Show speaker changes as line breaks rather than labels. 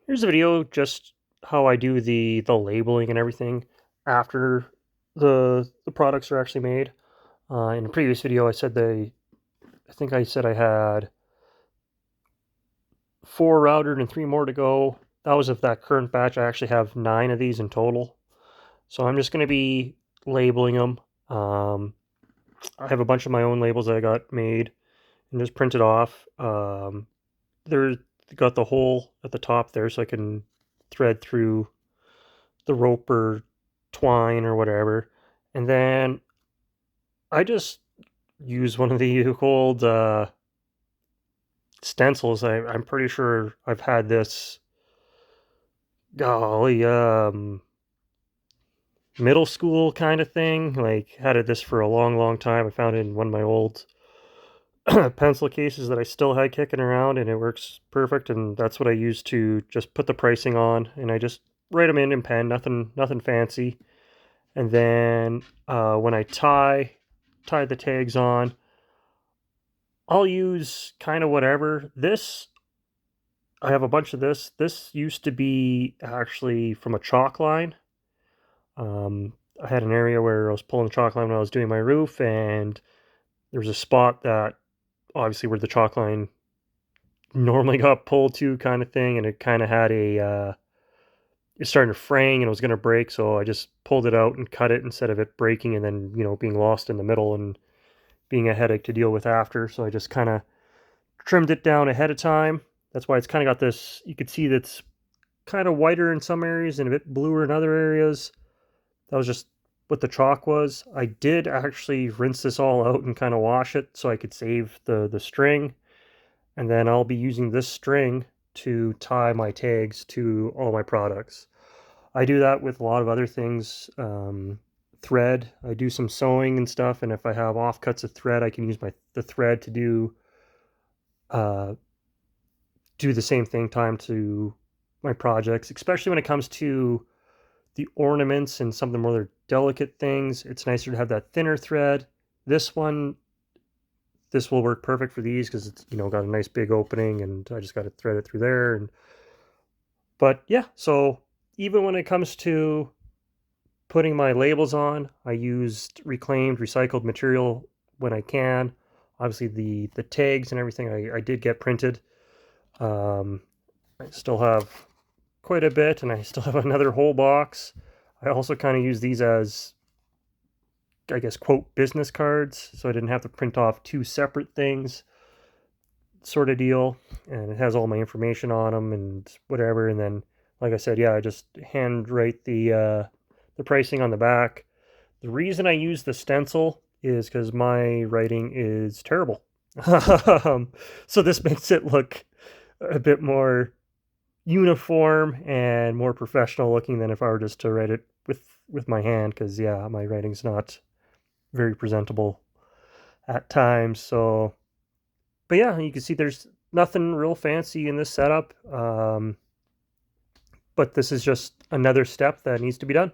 Here's a video just how I do the labeling and everything after the products are actually made. In a previous video, I think I said I had 4 routed and 3 more to go. That was of that current batch. I actually have 9 of these in total. So I'm just going to be labeling them. I have a bunch of my own labels that I got made and just printed off. They're got the hole at the top there so I can thread through the rope or twine or whatever. And then I just use one of the old stencils. I'm pretty sure I've had this, golly, middle school kind of thing. Like, had this for a long, long time. I found it in one of my old pencil cases that I still had kicking around, and it works perfect. And that's what I use to just put the pricing on, and I just write them in pen, nothing fancy. And then when I tie the tags on, I'll use kind of whatever. I have a bunch of this. This used to be actually from a chalk line. Um, I had an area where I was pulling the chalk line when I was doing my roof, and there was a spot that obviously where the chalk line normally got pulled to, kind of thing, and it kind of had it's starting to fraying and it was going to break, so I just pulled it out and cut it instead of it breaking and then being lost in the middle and being a headache to deal with after. So I just kind of trimmed it down ahead of time. That's why it's kind of got this, you could see that's kind of whiter in some areas and a bit bluer in other areas. That was just what the chalk was. I did actually rinse this all out and kind of wash it so I could save the string. And then I'll be using this string to tie my tags to all my products. I do that with a lot of other things. Thread, I do some sewing and stuff, and if I have offcuts of thread, I can use the thread to uh, do the same thing time to my projects, especially when it comes to the ornaments and some of the more delicate things. It's nicer to have that thinner thread. This one, this will work perfect for these because it's got a nice big opening, and I just got to thread it through there. But yeah, so even when it comes to putting my labels on, I used reclaimed, recycled material when I can. Obviously, the tags and everything I did get printed. Um, I still have quite a bit, and I still have another whole box. I also kind of use these as, I guess, quote, business cards, so I didn't have to print off 2 separate things, sort of deal. And it has all my information on them and whatever. And then, like I said, yeah, I just handwrite the pricing on the back. The reason I use the stencil is because my writing is terrible. So this makes it look a bit more uniform and more professional looking than if I were just to write it with my hand, because yeah, my writing's not very presentable at times. So, but yeah, you can see there's nothing real fancy in this setup, but this is just another step that needs to be done.